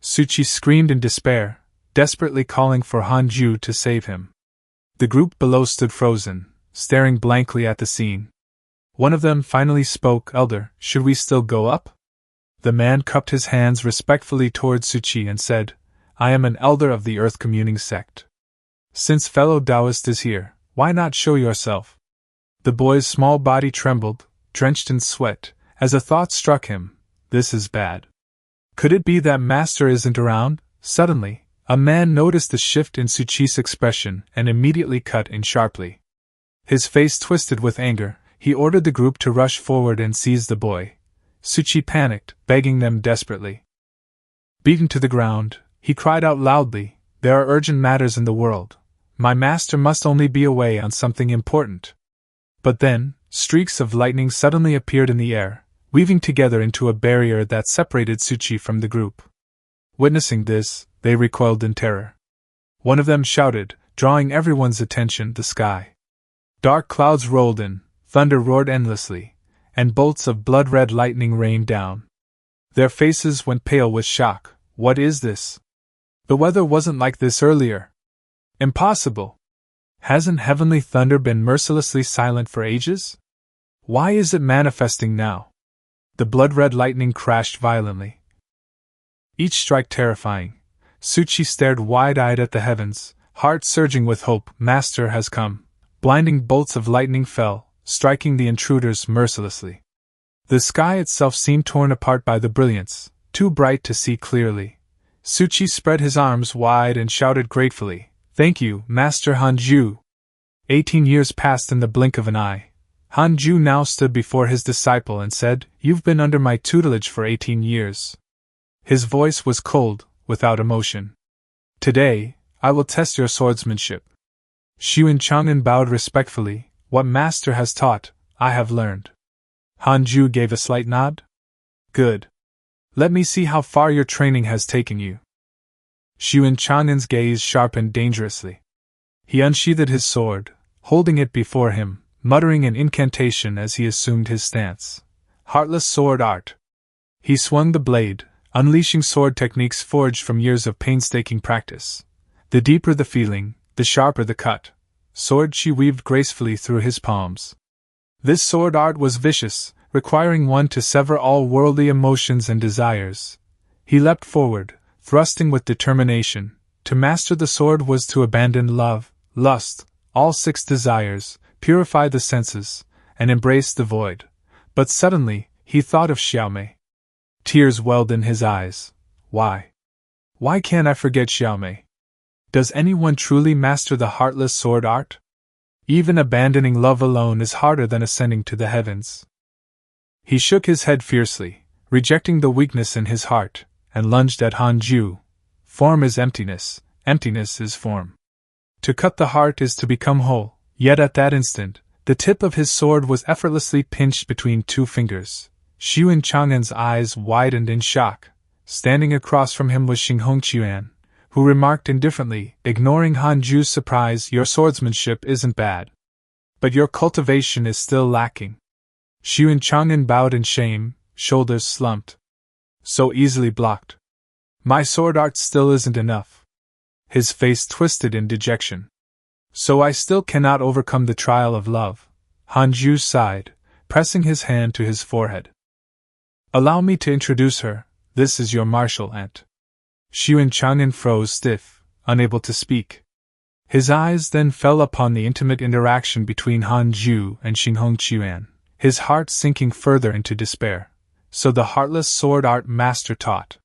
Suchi screamed in despair, desperately calling for Hanju to save him. The group below stood frozen, staring blankly at the scene. One of them finally spoke. Elder, should we still go up? The man cupped his hands respectfully toward Suchi and said, I am an elder of the Earth Communing sect. Since fellow Taoist is here, why not show yourself? The boy's small body trembled, drenched in sweat, as a thought struck him. This is bad. Could it be that Master isn't around? Suddenly, a man noticed the shift in Suchi's expression and immediately cut in sharply. His face twisted with anger. He ordered the group to rush forward and seize the boy. Suchi panicked, begging them desperately. Beaten to the ground, he cried out loudly, There are urgent matters in the world. My master must only be away on something important. But then, streaks of lightning suddenly appeared in the air, weaving together into a barrier that separated Suchi from the group. Witnessing this, they recoiled in terror. One of them shouted, drawing everyone's attention, the sky. Dark clouds rolled in, thunder roared endlessly, and bolts of blood-red lightning rained down. Their faces went pale with shock. What is this? The weather wasn't like this earlier. Impossible! Hasn't heavenly thunder been mercilessly silent for ages? Why is it manifesting now? The blood-red lightning crashed violently, each strike terrifying. Suchi stared wide-eyed at the heavens, heart surging with hope. Master has come. Blinding bolts of lightning fell, striking the intruders mercilessly. The sky itself seemed torn apart by the brilliance, too bright to see clearly. Suchi spread his arms wide and shouted gratefully, Thank you, Master Hanju. 18 years passed in the blink of an eye. Hanju now stood before his disciple and said, You've been under my tutelage for 18 years. His voice was cold, without emotion. Today, I will test your swordsmanship. Xu Chang'an bowed respectfully. What Master has taught, I have learned. Hanju gave a slight nod. Good. Let me see how far your training has taken you. Xu Chang'an's gaze sharpened dangerously. He unsheathed his sword, holding it before him, muttering an incantation as he assumed his stance. Heartless sword art. He swung the blade, unleashing sword techniques forged from years of painstaking practice. The deeper the feeling, the sharper the cut. Sword she weaved gracefully through his palms. This sword art was vicious, requiring one to sever all worldly emotions and desires. He leapt forward, thrusting with determination. To master the sword was to abandon love, lust, all 6 desires, purify the senses, and embrace the void. But suddenly, he thought of Xiaomei. Tears welled in his eyes. Why? Why can't I forget Xiaomei? Does anyone truly master the heartless sword art? Even abandoning love alone is harder than ascending to the heavens. He shook his head fiercely, rejecting the weakness in his heart, and lunged at Hanju. Form is emptiness, emptiness is form. To cut the heart is to become whole, yet at that instant, the tip of his sword was effortlessly pinched between 2 fingers. Xu Chang'an's eyes widened in shock. Standing across from him was Xinghongquan, who remarked indifferently, ignoring Hanju's surprise, Your swordsmanship isn't bad. But your cultivation is still lacking. Xu Chang'an bowed in shame, shoulders slumped. So easily blocked. My sword art still isn't enough. His face twisted in dejection. So I still cannot overcome the trial of love. Hanju sighed, pressing his hand to his forehead. Allow me to introduce her. This is your martial aunt. Xu Chang'an froze stiff, unable to speak. His eyes then fell upon the intimate interaction between Hanju and Xinghongquan, his heart sinking further into despair. So the heartless sword art master taught.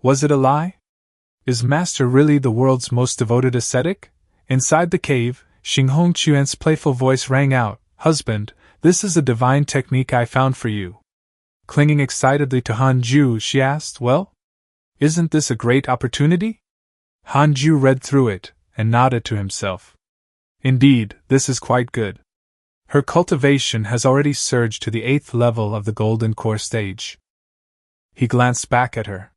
Was it a lie? Is master really the world's most devoted ascetic? Inside the cave, Xinghongquan's playful voice rang out, Husband, this is a divine technique I found for you. Clinging excitedly to Hanju, she asked, Well? Isn't this a great opportunity? Hanju read through it, and nodded to himself. Indeed, this is quite good. Her cultivation has already surged to the 8th level of the Golden Core stage. He glanced back at her.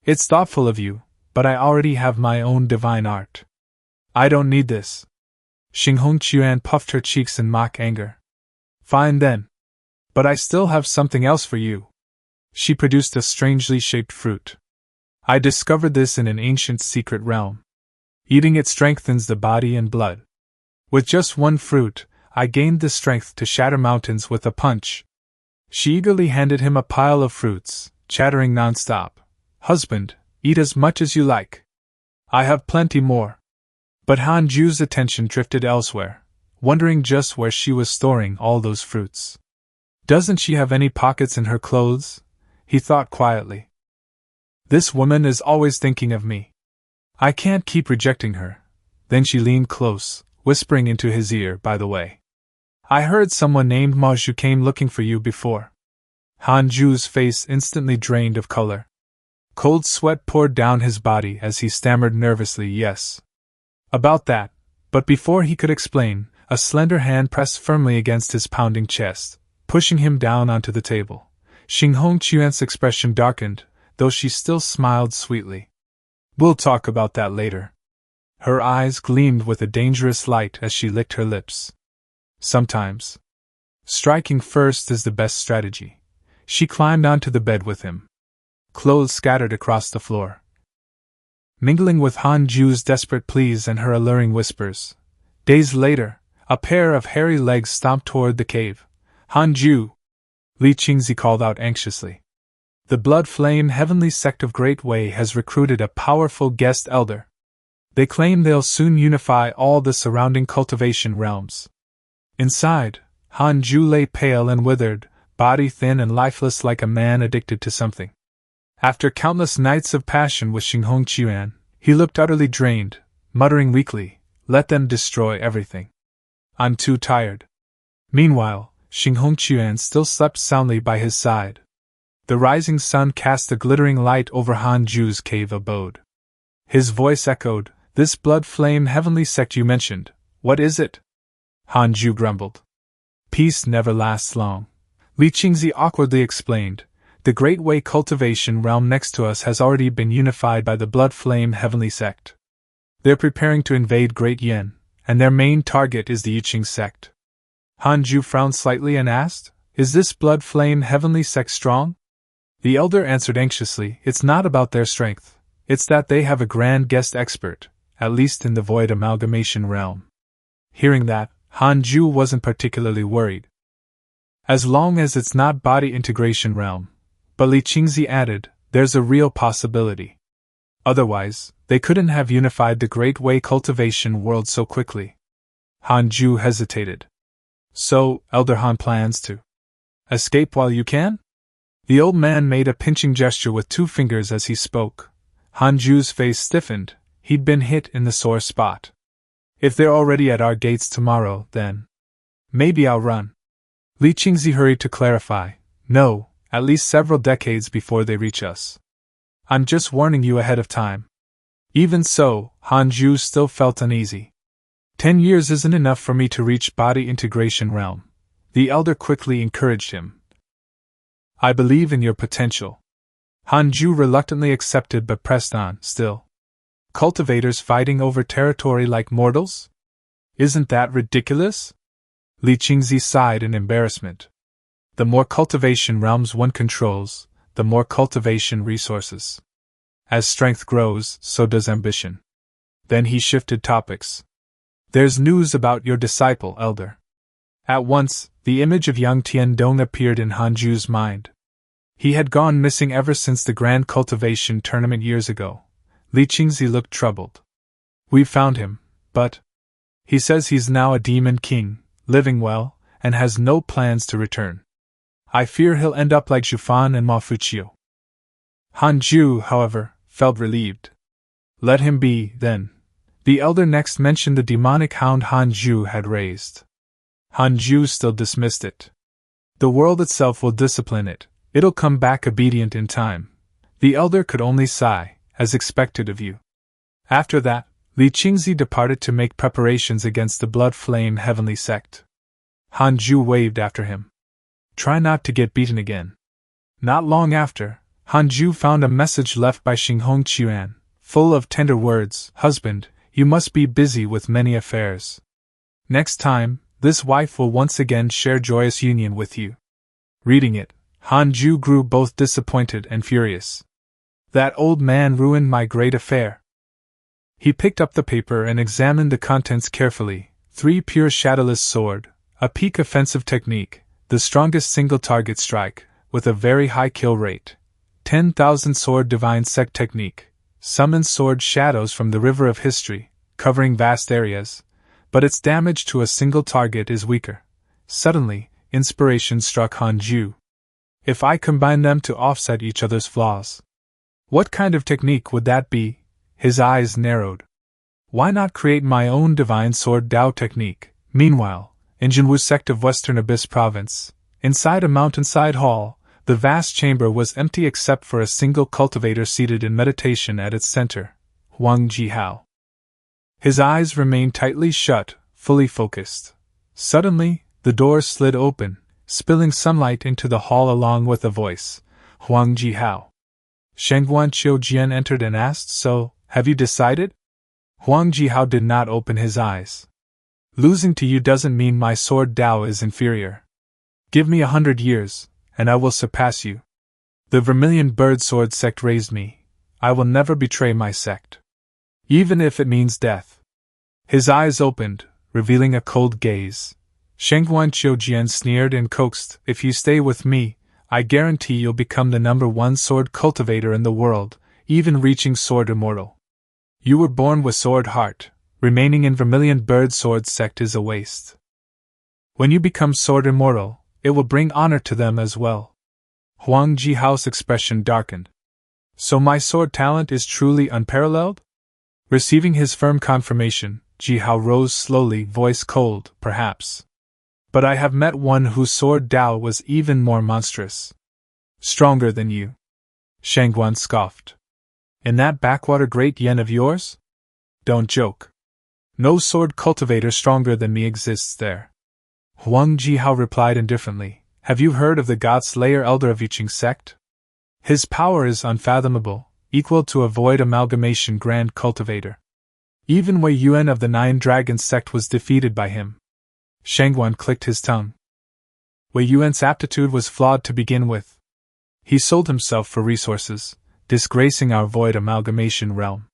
It's thoughtful of you, but I already have my own divine art. I don't need this. Xinghongquan puffed her cheeks in mock anger. Fine then. But I still have something else for you. She produced a strangely shaped fruit. I discovered this in an ancient secret realm. Eating it strengthens the body and blood. With just one fruit, I gained the strength to shatter mountains with a punch. She eagerly handed him a pile of fruits, chattering nonstop. Husband, eat as much as you like. I have plenty more. But Hanju's attention drifted elsewhere, wondering just where she was storing all those fruits. Doesn't she have any pockets in her clothes? He thought quietly. This woman is always thinking of me. I can't keep rejecting her. Then she leaned close, whispering into his ear, by the way. I heard someone named Maju came looking for you before. Hanju's face instantly drained of color. Cold sweat poured down his body as he stammered nervously, yes. About that, but before he could explain, a slender hand pressed firmly against his pounding chest, pushing him down onto the table. Xinghong Qian's expression darkened, though she still smiled sweetly. We'll talk about that later. Her eyes gleamed with a dangerous light as she licked her lips. Sometimes, striking first is the best strategy. She climbed onto the bed with him. Clothes scattered across the floor, mingling with Hanju's desperate pleas and her alluring whispers. Days later, a pair of hairy legs stomped toward the cave. Hanju! Li Qingzi called out anxiously. The Blood Flame Heavenly Sect of Great Wei has recruited a powerful guest elder. They claim they'll soon unify all the surrounding cultivation realms. Inside, Hanju lay pale and withered, body thin and lifeless like a man addicted to something. After countless nights of passion with Xinghong Qian, he looked utterly drained, muttering weakly, "Let them destroy everything. I'm too tired." Meanwhile, Xinghong Qian still slept soundly by his side. The rising sun cast a glittering light over Hanju's cave abode. His voice echoed, "This blood flame heavenly sect you mentioned, what is it?" Hanju grumbled. "Peace never lasts long," Li Qingzi awkwardly explained. "The Great Wei cultivation realm next to us has already been unified by the Blood Flame Heavenly Sect. They're preparing to invade Great Yen, and their main target is the Yiqing sect." Hanju frowned slightly and asked, "Is this Blood Flame Heavenly Sect strong?" The elder answered anxiously, "It's not about their strength, it's that they have a grand guest expert, at least in the void amalgamation realm." Hearing that, Hanju wasn't particularly worried. As long as it's not body integration realm. But Li Qingzi added, "There's a real possibility. Otherwise, they couldn't have unified the Great Wei cultivation world so quickly." Hanju hesitated. "So, Elder Han plans to escape while you can?" The old man made a pinching gesture with two fingers as he spoke. Hanju's face stiffened. He'd been hit in the sore spot. "If they're already at our gates tomorrow, then maybe I'll run." Li Qingzi hurried to clarify, "No, at least several decades before they reach us. I'm just warning you ahead of time." Even so, Hanju still felt uneasy. 10 years isn't enough for me to reach body integration realm. The elder quickly encouraged him. "I believe in your potential." Hanju reluctantly accepted but pressed on, still. "Cultivators fighting over territory like mortals? Isn't that ridiculous?" Li Qingzi sighed in embarrassment. "The more cultivation realms one controls, the more cultivation resources. As strength grows, so does ambition." Then he shifted topics. "There's news about your disciple, Elder." At once, the image of young Tiandong appeared in Hanju's mind. He had gone missing ever since the grand cultivation tournament years ago. Li Qingzi looked troubled. "We found him, but he says he's now a demon king, living well, and has no plans to return. I fear he'll end up like Zhufan and Ma Fuqiu." Hanju, however, felt relieved. "Let him be, then." The elder next mentioned the demonic hound Hanju had raised. Hanju still dismissed it. "The world itself will discipline it. It'll come back obedient in time." The elder could only sigh, "As expected of you." After that, Li Qingzi departed to make preparations against the Blood Flame Heavenly Sect. Hanju waved after him. "Try not to get beaten again." Not long after, Hanju found a message left by Xinghong Qian, full of tender words. "Husband, you must be busy with many affairs. Next time, this wife will once again share joyous union with you." Reading it, Hanju grew both disappointed and furious. That old man ruined my great affair. He picked up the paper and examined the contents carefully. 3 pure shadowless sword, a peak offensive technique, the strongest single target strike, with a very high kill rate. 10,000 sword divine sect technique, summons sword shadows from the river of history, covering vast areas, but its damage to a single target is weaker. Suddenly, inspiration struck Han Ju. If I combine them to offset each other's flaws. What kind of technique would that be? His eyes narrowed. Why not create my own divine sword Dao technique? Meanwhile, in Jinwu sect of Western Abyss Province, inside a mountainside hall, the vast chamber was empty except for a single cultivator seated in meditation at its center, Huang Jihao. His eyes remained tightly shut, fully focused. Suddenly, the door slid open, spilling sunlight into the hall along with a voice. Huang Jihao. Shengguan Qiujian entered and asked, "So, have you decided?" Huang Jihao did not open his eyes. "Losing to you doesn't mean my sword Dao is inferior. Give me 100 years, and I will surpass you. The Vermilion Bird Sword sect raised me. I will never betray my sect. Even if it means death." His eyes opened, revealing a cold gaze. Shengguan Qiujian sneered and coaxed, "If you stay with me, I guarantee you'll become the #1 sword cultivator in the world, even reaching sword immortal. You were born with sword heart, remaining in Vermilion Bird Sword sect is a waste. When you become sword immortal, it will bring honor to them as well." Huang Jihao's expression darkened. "So my sword talent is truly unparalleled?" Receiving his firm confirmation, Jihao rose slowly, voice cold, "Perhaps. But I have met one whose sword Dao was even more monstrous. Stronger than you." Shengguan scoffed. "In that backwater great yen of yours? Don't joke. No sword cultivator stronger than me exists there." Huang Jihao replied indifferently, "Have you heard of the God Slayer Elder of Yiqing sect? His power is unfathomable, equal to a void amalgamation grand cultivator. Even Wei Yuan of the 9 Dragons sect was defeated by him." Shengguan clicked his tongue. Wei Yuan's aptitude was flawed to begin with. He sold himself for resources, disgracing our void amalgamation realm.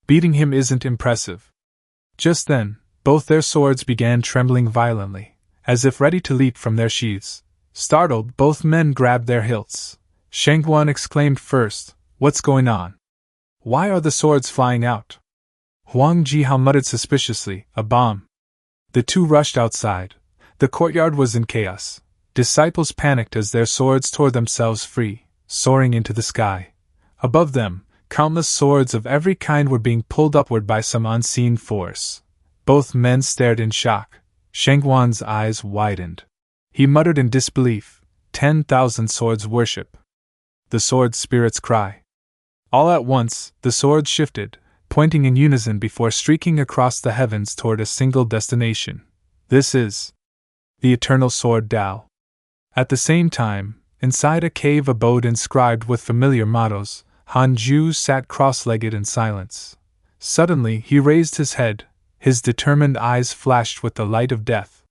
Beating him isn't impressive. Just then, both their swords began trembling violently, as if ready to leap from their sheaths. Startled, both men grabbed their hilts. Shengguan exclaimed first, "What's going on? Why are the swords flying out?" Huang Jihao muttered suspiciously, "A bomb." The two rushed outside. The courtyard was in chaos. Disciples panicked as their swords tore themselves free, soaring into the sky. Above them, countless swords of every kind were being pulled upward by some unseen force. Both men stared in shock. Shengguan's eyes widened. He muttered in disbelief, 10,000 swords worship. The sword spirits cry. All at once, the swords shifted, pointing in unison before streaking across the heavens toward a single destination. This is the Eternal Sword Dao. At the same time, inside a cave abode inscribed with familiar mottos, Han Ju sat cross-legged in silence. Suddenly he raised his head, his determined eyes flashed with the light of death.